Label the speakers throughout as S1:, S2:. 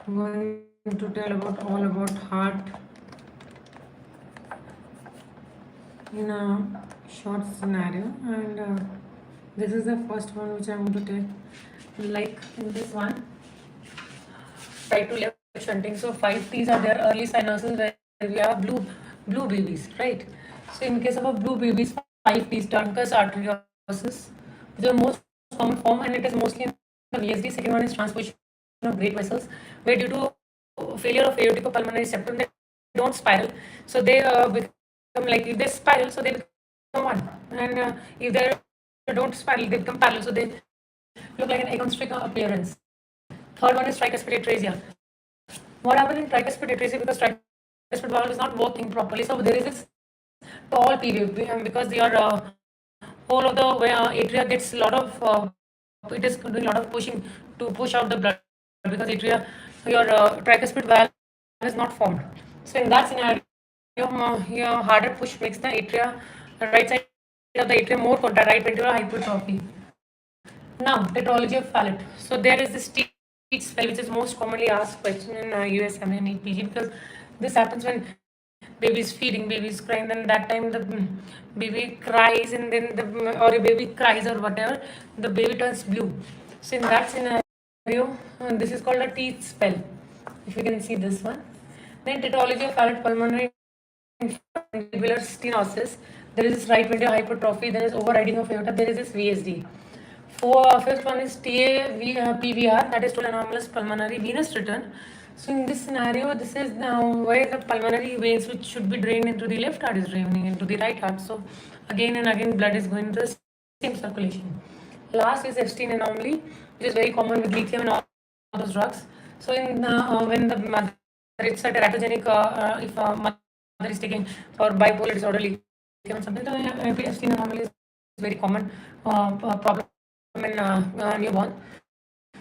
S1: I'm going to tell all about heart in a short scenario, and this is the first one which I want to tell. Like in this one, right to left shunting. So 5Ts are there, early cyanosis where we have blue babies, right? So in case of a blue babies, 5Ts, truncus arteriosus, which is the most common form, and it is mostly in the VSD. Second one is transposition of great vessels, where due to failure of aorticopulmonary septum, they don't spiral. So they become like, if they spiral, so they become one, and if they don't spiral, they become parallel. So they look like an aconstric appearance. Third one is tricuspid atresia. What happened in tricuspid atresia, because tricuspid valve is not working properly, so there is this tall PV, because your whole of the atria gets a lot of it is doing a lot of pushing to push out the blood, because atria, your tricuspid valve is not formed. So in that scenario, your harder push makes the atria, right side of the atria more contract, right ventricular hypertrophy. Now, tetralogy of Fallot. So there is this teeth spell, which is most commonly asked question in USM and EPG, because this happens when baby is feeding, baby is crying, then that time the baby cries, and then or a baby cries or whatever, the baby turns blue. So in that scenario, this is called a teeth spell. If you can see this one. Then tetralogy of Fallot pulmonary tubular stenosis. There is this right ventricular hypertrophy. There is overriding of aorta. There is this VSD. Fifth one is PVR, that is total anomalous pulmonary venous return. So in this scenario, this is now where the pulmonary veins which should be drained into the left heart is draining into the right heart. So again and again, blood is going to the same circulation. Last is Epstein anomaly, which is very common with lithium and all those drugs. So in when the mother, it's a teratogenic, if mother is taking for bipolar disorder, lithium and something, so Epstein anomaly is very common problem in newborn.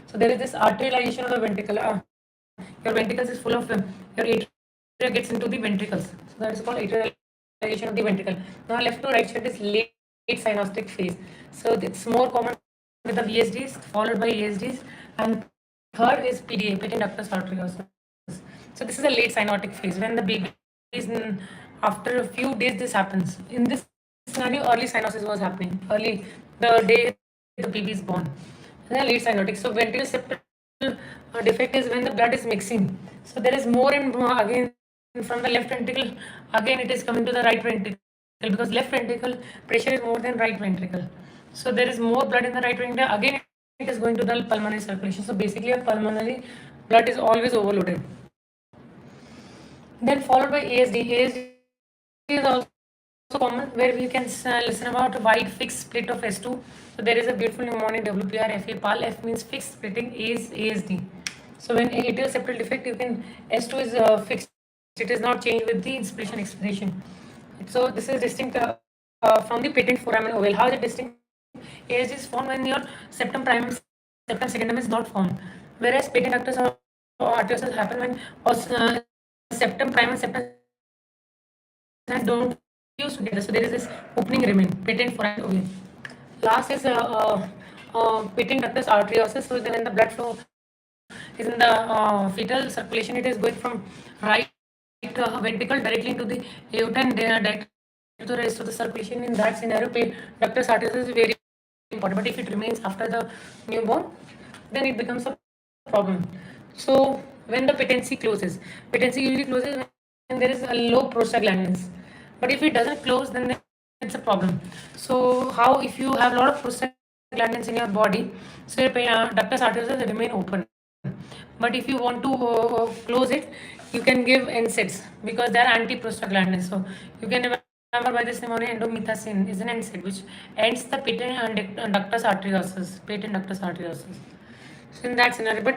S1: So there is this arterialization of the ventricle. Your ventricles is full of your atria gets into the ventricles. So that is called arterialization of the ventricle. Now left to right side is late synosttic phase. So it's more common with the VSDs, followed by ASDs, and third is PDA, patent ductus arteriosus. So this is a late synotic phase when the baby is after a few days this happens. In this scenario, early cyanosis was happening. Early, the day the baby is born. And then late cyanotic. So ventricular septal defect is when the blood is mixing. So there is more and more again from the left ventricle. Again, it is coming to the right ventricle, because left ventricle pressure is more than right ventricle. So there is more blood in the right ventricle. Again, it is going to the pulmonary circulation. So basically, a pulmonary blood is always overloaded. Then followed by ASD. ASD is also common, where we can listen about wide fixed split of S2. So there is a beautiful mnemonic WPR FA PAL. F means fixed splitting, A is ASD. So when atrial septal defect, you can S2 is fixed. It is not changed with the inspiration expiration. So this is distinct from the patent foramen ovale. How is it distinct? ASD is formed when your septum primum, septum secundum is not formed, whereas patent ductus or arteriosus happen when septum primum, septum don't fuse together. So there is this opening remain, patent foramen ovale. Last is patent ductus arteriosus. So then when the blood flow is in the fetal circulation, it is going from right ventricle directly into the aorta and direct to the rest of the circulation. In that scenario, ductus arteriosus is very important. But if it remains after the newborn, then it becomes a problem. So when the patency closes, patency usually closes when there is a low prostaglandins. But if it doesn't close, then it's a problem. So how, if you have a lot of prostaglandins in your body, so your ductus arteriosus remain open. But if you want to close it, you can give NSAIDs, because they are anti-prostaglandins. So you can remember by this mnemonic, endomethacin is an NSAID which ends the patent ductus arteriosus, patent ductus arteriosus. So in that scenario, but